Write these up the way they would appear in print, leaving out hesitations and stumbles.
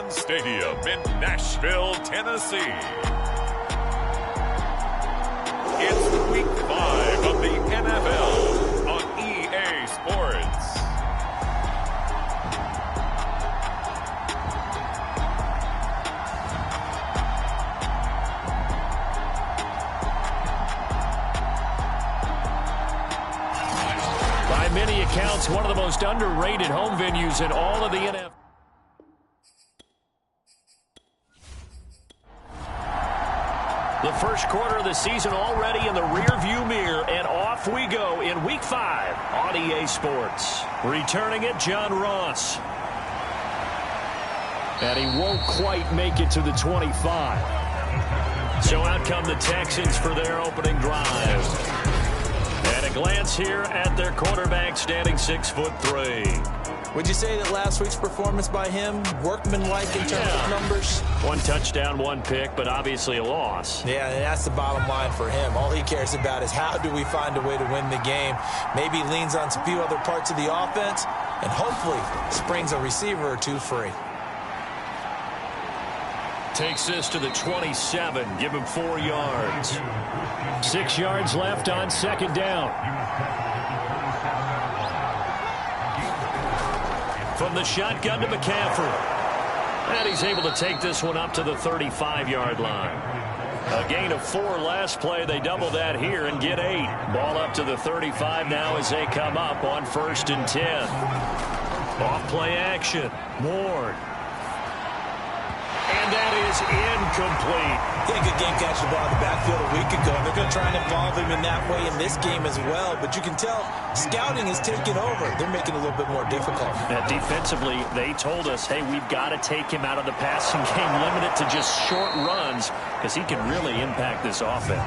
Nissan Stadium in Nashville, Tennessee. It's Week 5 of the NFL on EA Sports. By many accounts, one of the most underrated home venues in all of the NFL. The first quarter of the season already in the rearview mirror, and off we go in Week 5 on EA Sports. Returning it, John Ross. And he won't quite make it to the 25. So out come the Texans for their opening drive. And a glance here at their quarterback, standing 6'3". Would you say that last week's performance by him, workmanlike in terms of numbers? One touchdown, one pick, but obviously a loss. Yeah, and that's the bottom line for him. All he cares about is how do we find a way to win the game. Maybe leans on a few other parts of the offense, and hopefully springs a receiver or two free. Takes this to the 27. Give him 4 yards. 6 yards left on second down. From the shotgun to McCaffrey. And he's able to take this one up to the 35-yard line. A gain of 4 last play. They double that here and get 8. Ball up to the 35 now as they come up on 1st and 10. Off play action. Ward. And that is incomplete. He had a good game catching the ball in the backfield a week ago. They're going to try and involve him in that way in this game as well. But you can tell scouting is taking over. They're making it a little bit more difficult. Defensively, they told us, hey, we've got to take him out of the passing game, limit it to just short runs, because he can really impact this offense.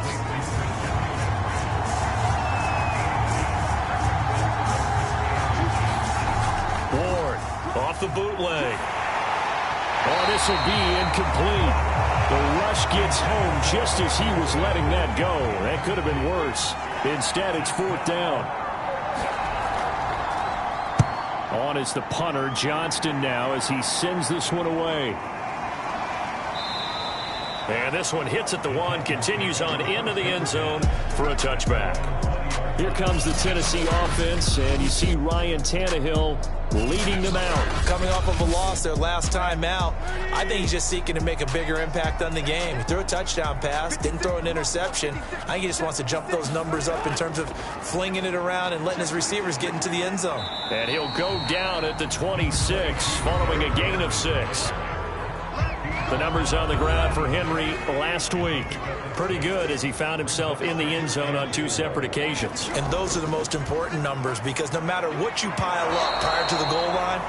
Ward off the bootleg. Oh, this will be incomplete. The rush gets home just as he was letting that go. That could have been worse. Instead, it's 4th down. On is the punter, Johnston, now as he sends this one away. And this one hits at the 1, continues on into the end zone for a touchback. Here comes the Tennessee offense, and you see Ryan Tannehill leading them out. Coming off of a loss their last time out, I think he's just seeking to make a bigger impact on the game. He threw a touchdown pass, didn't throw an interception. I think he just wants to jump those numbers up in terms of flinging it around and letting his receivers get into the end zone. And he'll go down at the 26, following a gain of 6. The numbers on the ground for Henry last week. Pretty good as he found himself in the end zone on 2 separate occasions. And those are the most important numbers because no matter what you pile up prior to the goal line,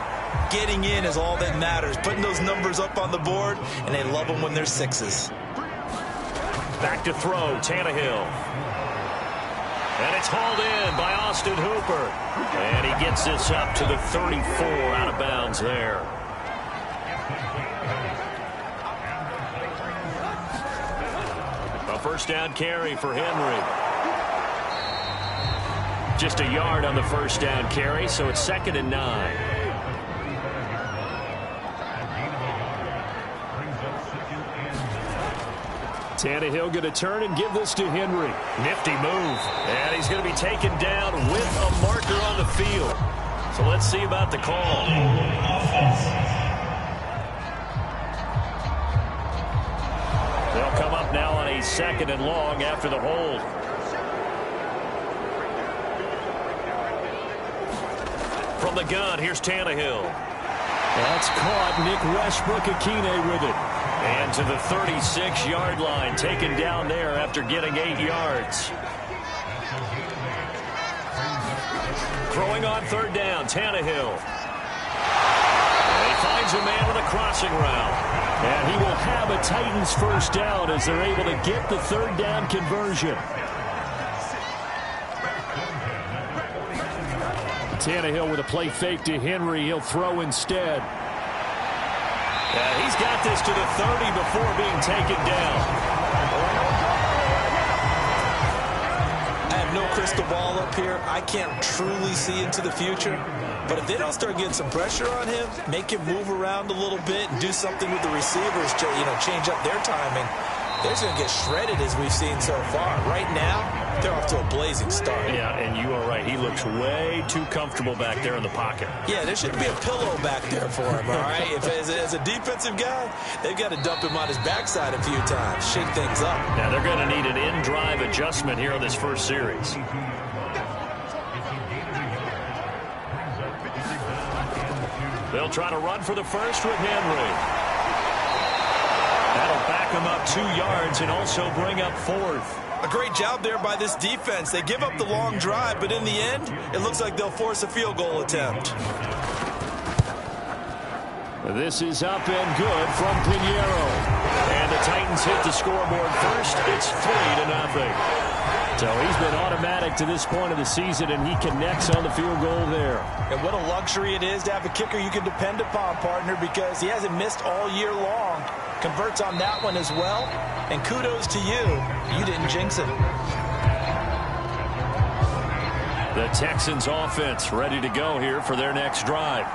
getting in is all that matters. Putting those numbers up on the board, and they love them when they're 6s. Back to throw, Tannehill. And it's hauled in by Austin Hooper. And he gets this up to the 34 out of bounds there. A first down carry for Henry. Just a yard on the first down carry, so it's 2nd and 9. Tannehill going to turn and give this to Henry. Nifty move. And he's going to be taken down with a marker on the field. So let's see about the call. They'll come up now on a 2nd and long after the hold. From the gun, here's Tannehill. That's caught. Nick Westbrook-Akine with it. And to the 36-yard line, taken down there after getting 8 yards. Throwing on 3rd down, Tannehill. And he finds a man with a crossing route. And he will have a Titans first down as they're able to get the 3rd down conversion. Tannehill with a play fake to Henry. He'll throw instead. And he's got this to the 30 before being taken down. I have no crystal ball up here. I can't truly see into the future. But if they don't start getting some pressure on him, make him move around a little bit and do something with the receivers to, change up their timing, they're going to get shredded as we've seen so far. Right now, they're off to a blazing start. Yeah, and you are right. He looks way too comfortable back there in the pocket. Yeah, there shouldn't be a pillow back there for him, all right? If as a defensive guy, they've got to dump him on his backside a few times, shake things up. Now, they're going to need an in-drive adjustment here on this first series. They'll try to run for the first with Henry. That'll back them up 2 yards and also bring up fourth. A great job there by this defense. They give up the long drive, but in the end, it looks like they'll force a field goal attempt. This is up and good from Pinheiro. And the Titans hit the scoreboard first. It's 3-0. So he's been automatic to this point of the season, and he connects on the field goal there. And what a luxury it is to have a kicker you can depend upon, partner, because he hasn't missed all year long. Converts on that one as well. And kudos to you. You didn't jinx it. The Texans offense ready to go here for their next drive.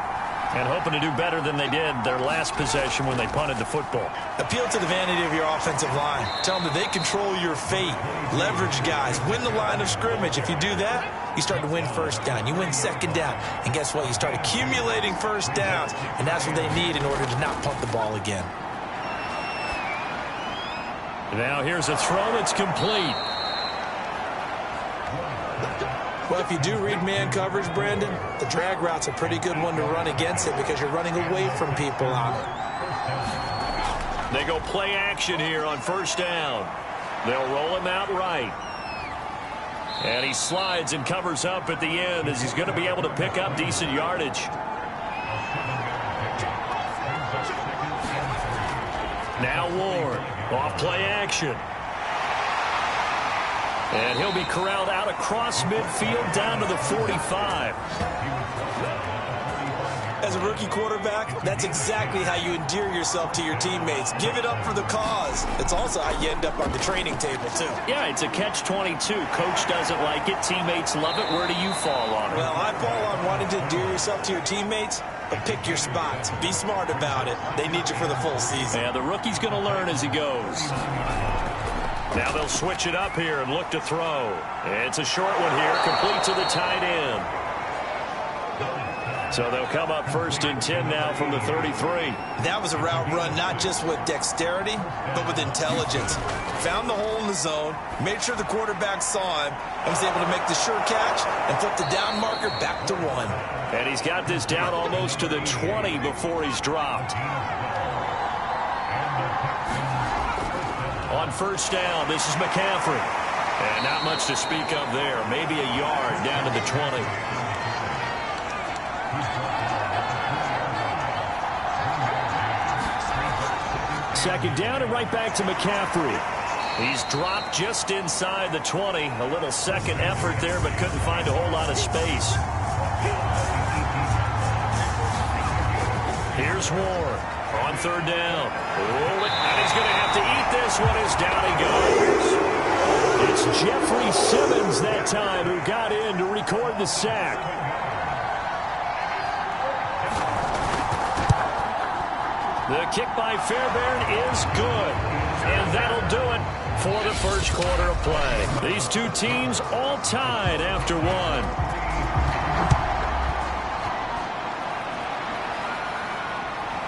And hoping to do better than they did their last possession when they punted the football. Appeal to the vanity of your offensive line. Tell them that they control your fate. Leverage guys. Win the line of scrimmage. If you do that, you start to win first down. You win second down. And guess what? You start accumulating first downs. And that's what they need in order to not punt the ball again. Now here's a throw that's complete. Well, if you do read man coverage, Brandon, the drag route's a pretty good one to run against it because you're running away from people on it. They go play action here on first down. They'll roll him out right. And he slides and covers up at the end as he's going to be able to pick up decent yardage. Now Ward off play action. And he'll be corralled out across midfield down to the 45. As a rookie quarterback, that's exactly how you endear yourself to your teammates. Give it up for the cause. It's also how you end up on the training table, too. Yeah, it's a catch-22. Coach doesn't like it. Teammates love it. Where do you fall on it? Well, I fall on wanting to endear yourself to your teammates, but pick your spots. Be smart about it. They need you for the full season. Yeah, the rookie's going to learn as he goes. Now they'll switch it up here and look to throw. It's a short one here, complete to the tight end. So they'll come up first and 10 now from the 33. That was a route run not just with dexterity, but with intelligence. Found the hole in the zone, made sure the quarterback saw him, and was able to make the sure catch and flip the down marker back to 1. And he's got this down almost to the 20 before he's dropped. On first down, this is McCaffrey. And not much to speak of there. Maybe a yard down to the 20. Second down and right back to McCaffrey. He's dropped just inside the 20. A little second effort there, but couldn't find a whole lot of space. Here's Ward on third down. And he's going to have to eat this one as down he goes. It's Jeffrey Simmons that time who got in to record the sack. The kick by Fairbairn is good. And that'll do it for the first quarter of play. These two teams all tied after one.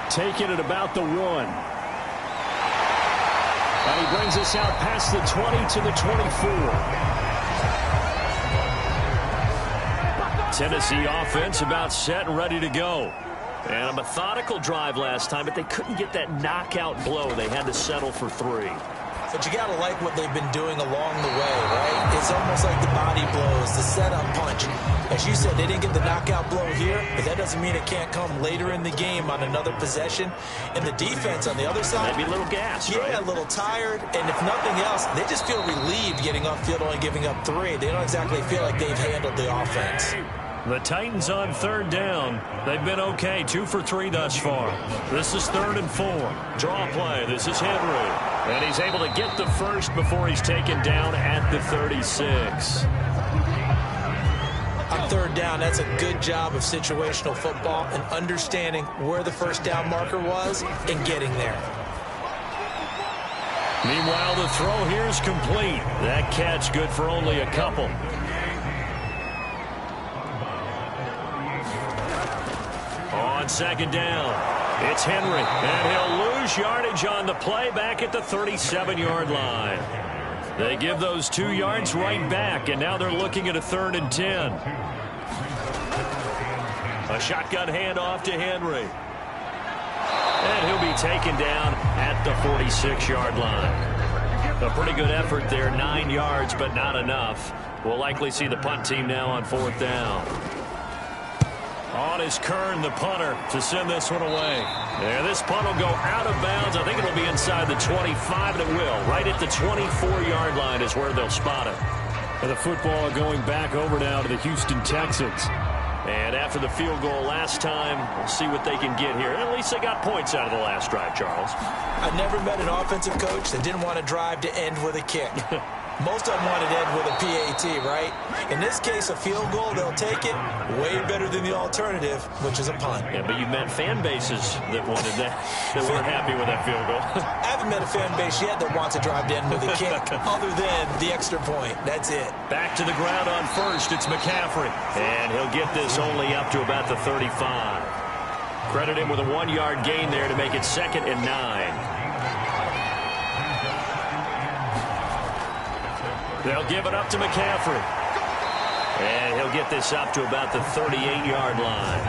Taking it about the 1. And he brings us out past the 20 to the 24. Tennessee offense about set and ready to go. And a methodical drive last time, but they couldn't get that knockout blow. They had to settle for 3. But you got to like what they've been doing along the way, right? It's almost like the body blows, the setup punch. As you said, they didn't get the knockout blow here, but that doesn't mean it can't come later in the game on another possession. And the defense on the other side, maybe a little gassed, yeah, right? A little tired. And if nothing else, they just feel relieved getting upfield, only giving up 3. They don't exactly feel like they've handled the offense. The Titans on third down. They've been okay, 2 for 3 thus far. This is 3rd and 4. Draw play. This is Henry. And he's able to get the first before he's taken down at the 36. On third down, that's a good job of situational football and understanding where the first down marker was and getting there. Meanwhile, the throw here is complete. That catch good for only a couple. On second down, it's Henry, and he'll lose yardage on the play back at the 37-yard line. They give those 2 yards right back, and now they're looking at a 3rd and 10. A shotgun handoff to Henry. And he'll be taken down at the 46-yard line. A pretty good effort there, 9 yards, but not enough. We'll likely see the punt team now on 4th down. On is Kern, the punter, to send this one away. And this punt will go out of bounds. I think it'll be inside the 25, and it will. Right at the 24-yard line is where they'll spot it. And the football going back over now to the Houston Texans. And after the field goal last time, we'll see what they can get here. At least they got points out of the last drive, Charles. I never met an offensive coach that didn't want to drive to end with a kick. Most of them wanted to end with a PAT, right? In this case, a field goal, they'll take it. Way better than the alternative, which is a punt. Yeah, but you met fan bases that wanted that weren't happy with that field goal. I haven't met a fan base yet that wants to drive to end with a kick, other than the extra point. That's it. Back to the ground on first. It's McCaffrey. And he'll get this only up to about the 35. Credit him with a 1-yard gain there to make it 2nd and 9. They'll give it up to McCaffrey. And he'll get this up to about the 38-yard line.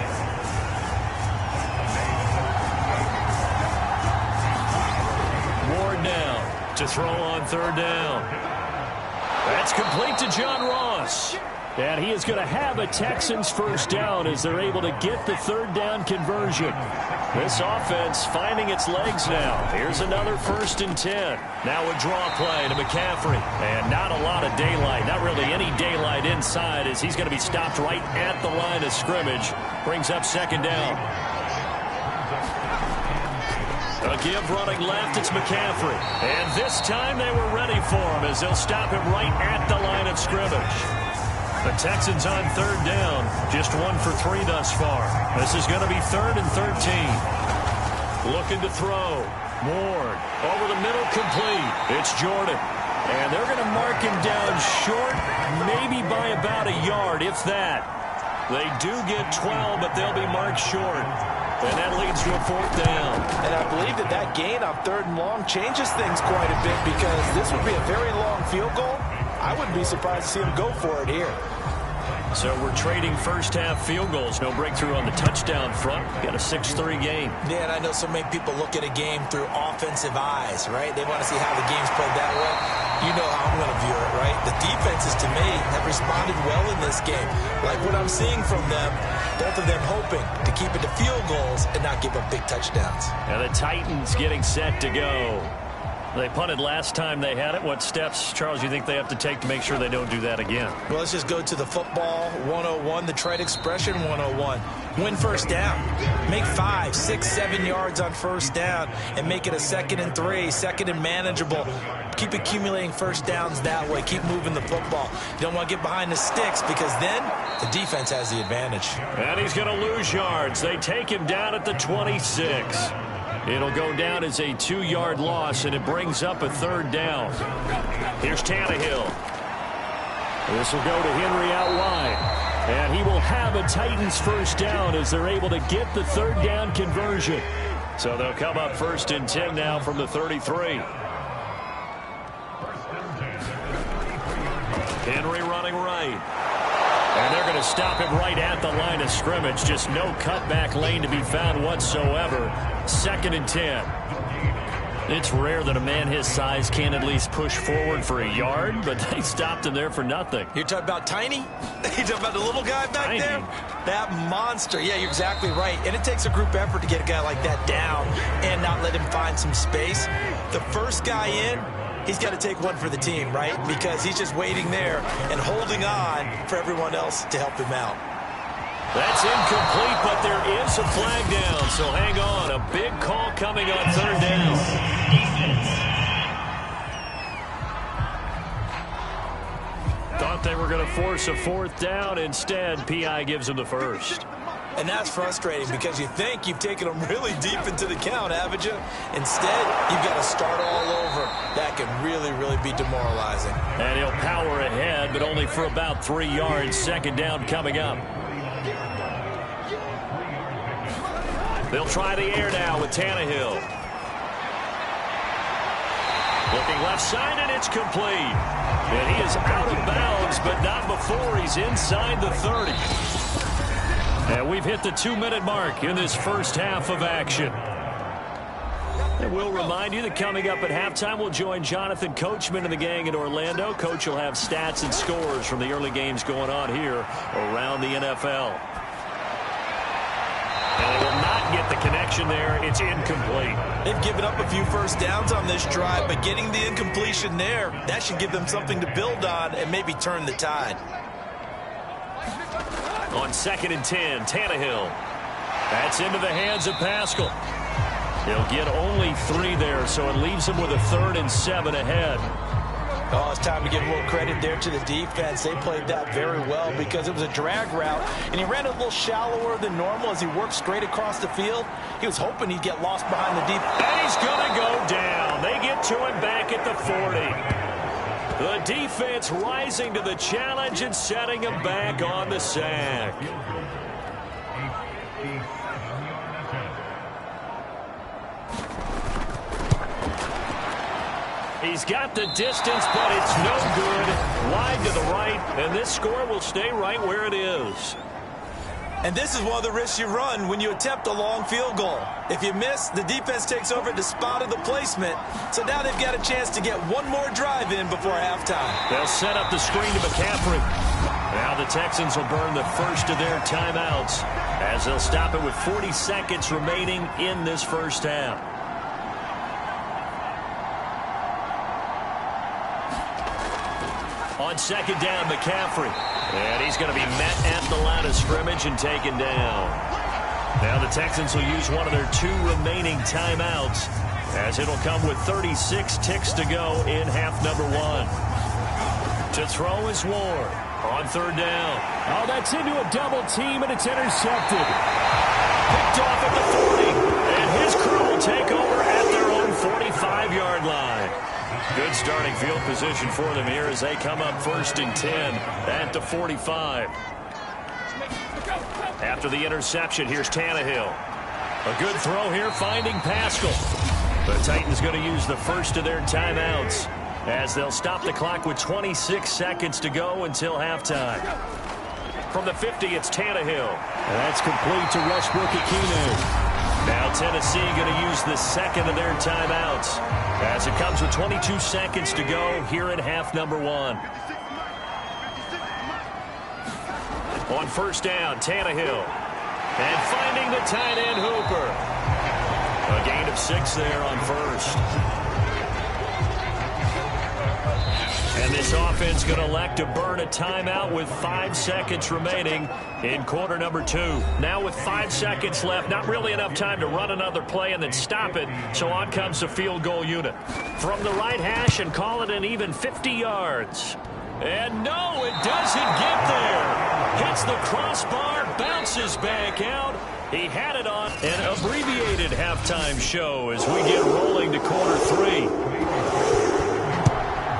Ward now to throw on 3rd down. That's complete to John Ross. And he is going to have a Texans first down as they're able to get the 3rd down conversion. This offense finding its legs now. Here's another 1st and 10. Now a draw play to McCaffrey. And not a lot of daylight. Not really any daylight inside as he's going to be stopped right at the line of scrimmage. Brings up 2nd down. A give running left. It's McCaffrey. And this time they were ready for him as they'll stop him right at the line of scrimmage. The Texans on 3rd down, just 1 for 3 thus far. This is going to be 3rd and 13. Looking to throw. Ward over the middle, complete. It's Jordan. And they're going to mark him down short, maybe by about a yard, if that. They do get 12, but they'll be marked short. And that leads to a 4th down. And I believe that gain on 3rd and long changes things quite a bit because this would be a very long field goal. I wouldn't be surprised to see him go for it here. So we're trading first-half field goals. No breakthrough on the touchdown front. Got a 6-3 game. Yeah, and I know so many people look at a game through offensive eyes, right? They want to see how the game's played that way. You know how I'm going to view it, right? The defenses, to me, have responded well in this game. Like what I'm seeing from them, both of them hoping to keep it to field goals and not give up big touchdowns. And the Titans getting set to go. They punted last time they had it. What steps, Charles, you think they have to take to make sure they don't do that again? Well, let's just go to the football 101, the trade expression 101. Win first down. Make 5, 6, 7 yards on first down and make it a 2nd and 3, 2nd and manageable. Keep accumulating first downs that way. Keep moving the football. You don't want to get behind the sticks because then the defense has the advantage. And he's going to lose yards. They take him down at the 26. It'll go down as a 2-yard loss, and it brings up a 3rd down. Here's Tannehill. This will go to Henry out wide. And he will have a Titans first down as they're able to get the 3rd down conversion. So they'll come up 1st and 10 now from the 33. Henry running right. And they're going to stop him right at the line of scrimmage. Just no cutback lane to be found whatsoever. 2nd and 10. It's rare that a man his size can at least push forward for a yard, but they stopped him there for nothing. You're talking about Tiny? You're talking about the little guy back Tiny. there? That monster. Yeah, you're exactly right. And it takes a group effort to get a guy like that down and not let him find some space. The first guy in, he's got to take one for the team, right? Because he's just waiting there and holding on for everyone else to help him out. That's incomplete, but there is a flag down, so hang on. A big call coming on 3rd down. Thought they were going to force a 4th down. Instead, P.I. gives them the first. And that's frustrating because you think you've taken them really deep into the count, haven't you? Instead, you've got to start all over. That can really, really be demoralizing. And he'll power ahead, but only for about 3 yards. 2nd down coming up. They'll try the air now with Tannehill. Looking left side, and it's complete. And he is out of bounds, but not before he's inside the 30. And we've hit the 2-minute mark in this first half of action. And we'll remind you that coming up at halftime, we'll join Jonathan Coachman and the gang in Orlando. Coach will have stats and scores from the early games going on here around the NFL. And they will not get the connection there. It's incomplete. They've given up a few first downs on this drive, but getting the incompletion there, that should give them something to build on and maybe turn the tide. On 2nd and 10, Tannehill. That's into the hands of Pascal. He'll get only 3 there, so it leaves him with a 3rd and 7 ahead. Oh, it's time to give a little credit there to the defense. They played that very well because it was a drag route, and he ran a little shallower than normal as he worked straight across the field. He was hoping he'd get lost behind the deep. And he's going to go down. They get to him back at the 40. The defense rising to the challenge and setting him back on the sack. He's got the distance, but it's no good. Wide to the right, and this score will stay right where it is. And this is one of the risks you run when you attempt a long field goal. If you miss, the defense takes over at the spot of the placement. So now they've got a chance to get one more drive in before halftime. They'll set up the screen to McCaffrey. Now the Texans will burn the first of their timeouts as they'll stop it with 40 seconds remaining in this first half. On 2nd down, McCaffrey. And he's going to be met at the line of scrimmage and taken down. Now the Texans will use one of their 2 remaining timeouts as it'll come with 36 ticks to go in half number 1. To throw is Ward on 3rd down. Oh, that's into a double team, and it's intercepted. Picked off at the 40, and his crew will take over at their own 45-yard line. Good starting field position for them here as they come up 1st and 10 at the 45. After the interception, here's Tannehill. A good throw here, finding Pascal. The Titans going to use the first of their timeouts as they'll stop the clock with 26 seconds to go until halftime. From the 50, it's Tannehill. And that's complete to Westbrook-Ikhine. Now Tennessee going to use the second of their timeouts as it comes with 22 seconds to go here in half number 1. On 1st down, Tannehill. And finding the tight end, Hooper. A gain of 6 there on 1st. And this offense going to elect to burn a timeout with 5 seconds remaining in quarter number 2. Now with 5 seconds left, not really enough time to run another play and then stop it. So on comes the field goal unit. From the right hash and call it an even 50 yards. And no, it doesn't get there. Hits the crossbar, bounces back out. He had it on an abbreviated halftime show as we get rolling to quarter 3.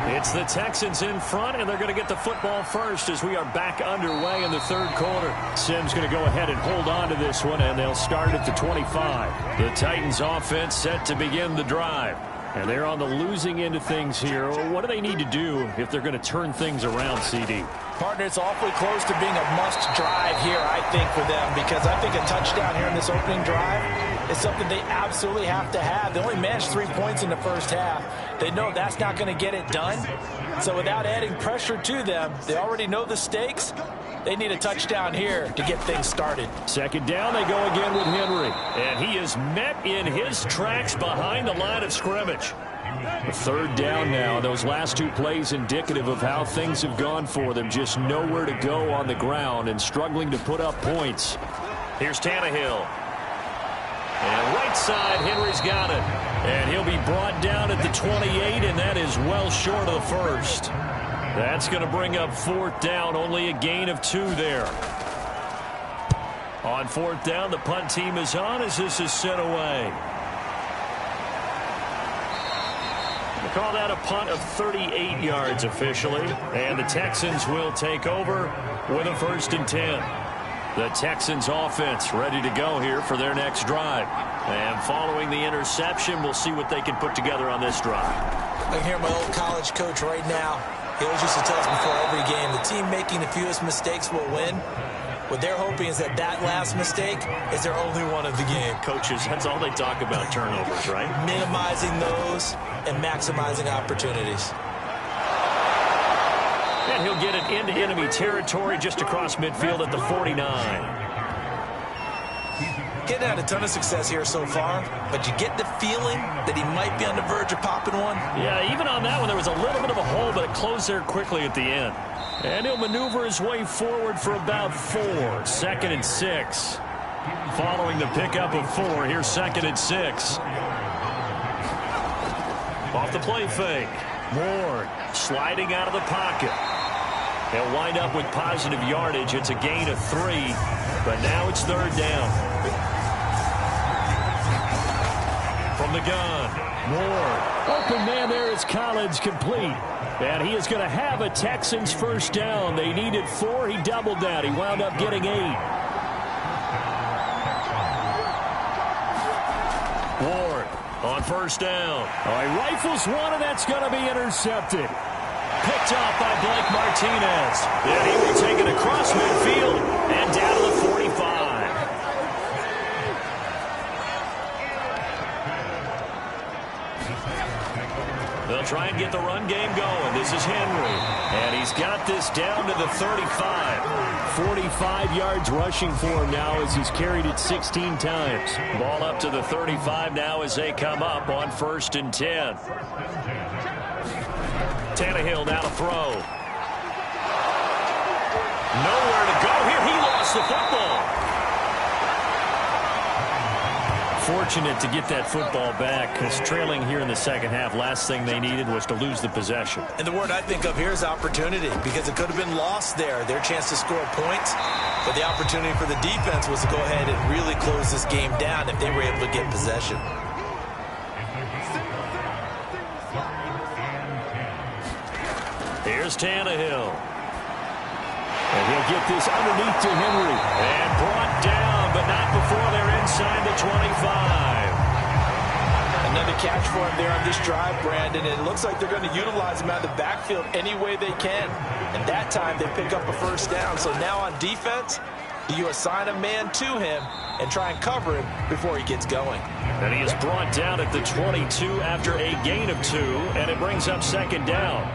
It's the Texans in front, and they're going to get the football first as we are back underway in the 3rd quarter. Simms going to go ahead and hold on to this one, and they'll start at the 25. The Titans offense set to begin the drive. And they're on the losing end of things here. What do they need to do if they're going to turn things around, CD? Partner, it's awfully close to being a must-drive here, I think, for them, because I think a touchdown here in this opening drive is something they absolutely have to have. They only managed 3 points in the first half. They know that's not going to get it done. So without adding pressure to them, they already know the stakes. They need a touchdown here to get things started. 2nd down, they go again with Henry. And he is met in his tracks behind the line of scrimmage. A 3rd down now. Those last 2 plays indicative of how things have gone for them. Just nowhere to go on the ground and struggling to put up points. Here's Tannehill. And right side, Henry's got it. And he'll be brought down at the 28, and that is well short of the first. That's going to bring up 4th down. Only a gain of 2 there. On 4th down, the punt team is on as this is sent away. They call that a punt of 38 yards officially. And the Texans will take over with a 1st and 10. The Texans offense ready to go here for their next drive. And following the interception, we'll see what they can put together on this drive. I can hear my old college coach right now. He always used to tell us before every game, the team making the fewest mistakes will win. What they're hoping is that last mistake is their only one of the game. Coaches, that's all they talk about, turnovers, right? Minimizing those and maximizing opportunities. And he'll get it into enemy territory just across midfield at the 49. Getting had a ton of success here so far, but you get the feeling that he might be on the verge of popping one. Yeah, even on that one, there was a little bit of a hole, but it closed there quickly at the end. And he'll maneuver his way forward for about 4. 2nd and 6. Following the pickup of 4, here's 2nd and 6. Off the play fake. Ward sliding out of the pocket. He'll wind up with positive yardage. It's a gain of 3, but now it's 3rd down. From the gun, Ward. Open man there is Collins, complete. And he is going to have a Texans 1st down. They needed 4. He doubled that. He wound up getting 8. Ward on 1st down. Oh, he rifles one, and that's going to be intercepted. Picked off by Blake Martinez. And he will take it across midfield and down to the 45. They'll try and get the run game going. This is Henry. And he's got this down to the 35. 45 yards rushing for him now as he's carried it 16 times. Ball up to the 35 now as they come up on 1st and 10. Tannehill now to throw. Nowhere to go here. He lost the football. Fortunate to get that football back because trailing here in the 2nd half, last thing they needed was to lose the possession. And the word I think of here is opportunity, because it could have been lost there, their chance to score points. But the opportunity for the defense was to go ahead and really close this game down if they were able to get possession. Here's Tannehill. And he'll get this underneath to Henry. And brought down, but not before they're inside the 25. Another catch for him there on this drive, Brandon. And it looks like they're going to utilize him out of the backfield any way they can. And that time they pick up a 1st down. So now on defense, you assign a man to him and try and cover him before he gets going. And he is brought down at the 22 after a gain of 2. And it brings up 2nd down.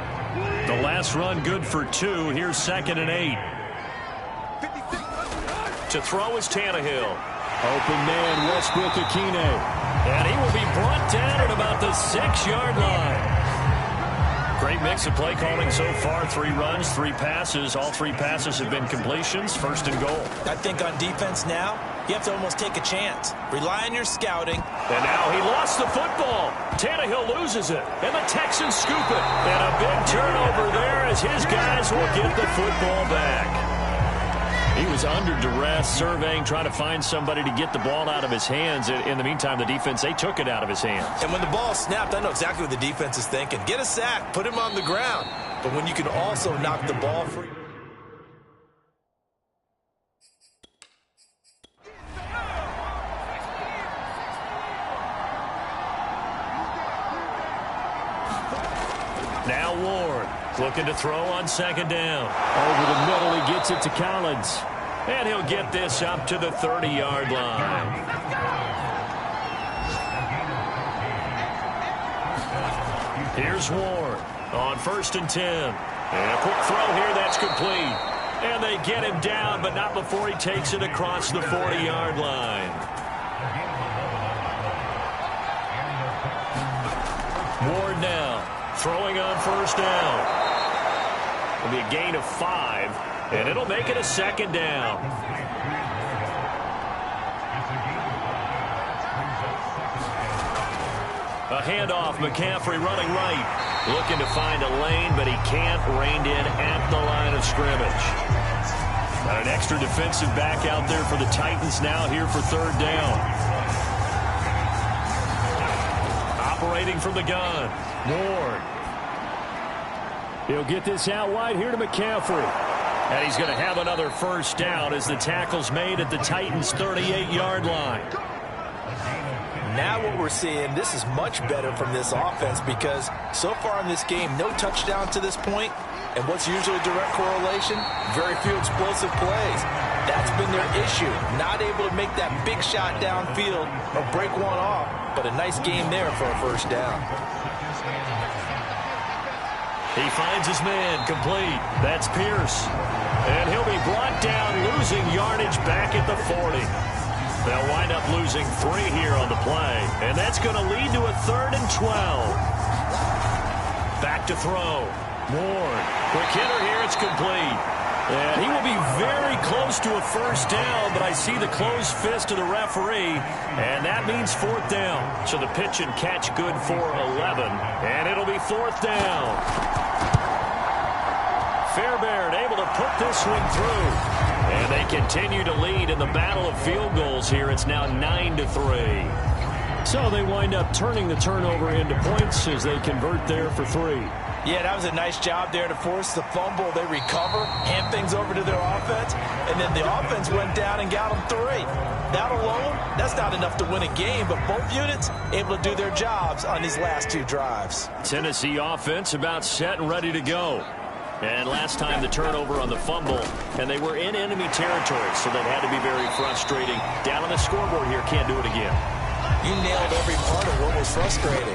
The last run good for 2. Here's 2nd and 8. To throw is Tannehill. Open man, Westbrook-Ikhine. And he will be brought down at about the 6-yard line. Great mix of play calling so far. 3 runs, 3 passes. All 3 passes have been completions. 1st and goal. I think on defense now, you have to almost take a chance. Rely on your scouting. And now he lost the football. Tannehill loses it. And the Texans scoop it. And a big turnover there as his guys will get the football back. He was under duress, surveying, trying to find somebody to get the ball out of his hands. In the meantime, the defense, they took it out of his hands. And when the ball snapped, I know exactly what the defense is thinking. Get a sack, put him on the ground. But when you can also knock the ball free. Now Ward looking to throw on 2nd down. Over the middle, he gets it to Collins. And he'll get this up to the 30-yard line. Here's Ward on 1st and 10. And a quick throw here that's complete. And they get him down, but not before he takes it across the 40-yard line. Ward now throwing on 1st down. It'll be a gain of 5, and it'll make it a 2nd down. A handoff, McCaffrey running right. Looking to find a lane, but he can't. Reined in at the line of scrimmage. Got an extra defensive back out there for the Titans now here for third down. Operating from the gun, Ward. He'll get this out wide here to McCaffrey. And he's going to have another first down as the tackle's made at the Titans' 38-yard line. Now what we're seeing, this is much better from this offense because so far in this game, no touchdown to this point. And what's usually a direct correlation? Very few explosive plays. That's been their issue. Not able to make that big shot downfield or break one off. But a nice game there for a first down. He finds his man, complete. That's Pierce. And he'll be brought down, losing yardage back at the 40. They'll wind up losing 3 here on the play. And that's going to lead to a 3rd and 12. Back to throw. Ward. Quick hitter here. It's complete. And he will be very close to a first down, but I see the closed fist of the referee, and that means 4th down. So the pitch and catch good for 11, and it'll be 4th down. Fairbairn able to put this one through. And they continue to lead in the battle of field goals here. It's now 9-3. So they wind up turning the turnover into points as they convert there for 3. Yeah, that was a nice job there to force the fumble. They recover, hand things over to their offense, and then the offense went down and got them 3. That alone, that's not enough to win a game, but both units able to do their jobs on these last 2 drives. Tennessee offense about set and ready to go. And last time the turnover on the fumble, and they were in enemy territory, so that had to be very frustrating. Down on the scoreboard here, can't do it again. You nailed every part of what was frustrating.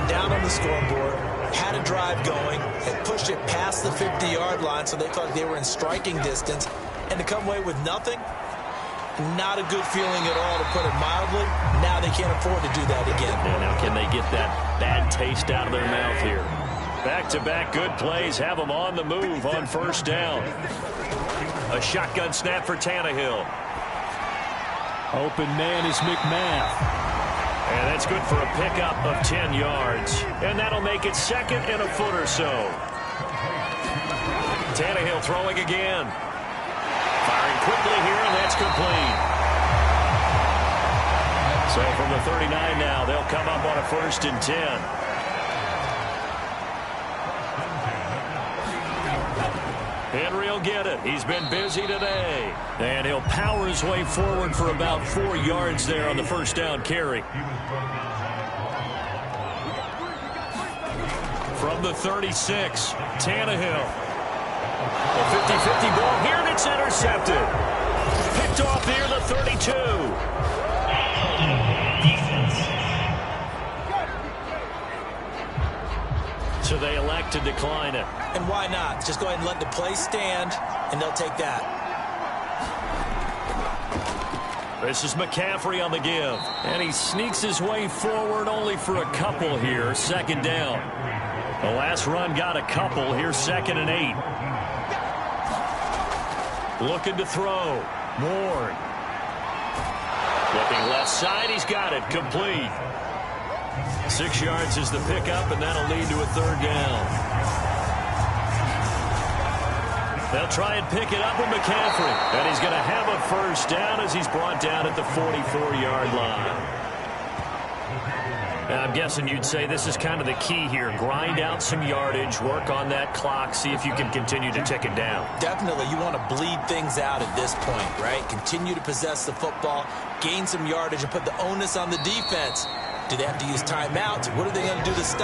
Down on the scoreboard, had a drive going, and pushed it past the 50-yard line so they thought they were in striking distance, and to come away with nothing, not a good feeling at all, to put it mildly. Now they can't afford to do that again. And now can they get that bad taste out of their mouth here? Back-to-back good plays have them on the move on first down. A shotgun snap for Tannehill. Open man is McMath. And that's good for a pickup of 10 yards. And that'll make it 2nd and a foot or so. Tannehill throwing again. Firing quickly here, and that's complete. So from the 39 now, they'll come up on a 1st and 10. Henry will get it. He's been busy today. And he'll power his way forward for about 4 yards there on the first down carry. From the 36, Tannehill. A 50-50 ball here, and it's intercepted. Picked off near the 32. So they elect to decline it. And why not? Just go ahead and let the play stand, and they'll take that. This is McCaffrey on the give. And he sneaks his way forward only for a couple here. 2nd down. The last run got a couple. Here's 2nd and 8. Looking to throw. Ward. Looking left side. He's got it. Complete. 6 yards is the pickup, and that'll lead to a 3rd down. They'll try and pick it up with McCaffrey. And he's going to have a first down as he's brought down at the 44-yard line. And I'm guessing you'd say this is kind of the key here. Grind out some yardage, work on that clock, see if you can continue to tick it down. Definitely, you want to bleed things out at this point, right? Continue to possess the football, gain some yardage, and put the onus on the defense. Do they have to use timeouts? What are they going to do to stop?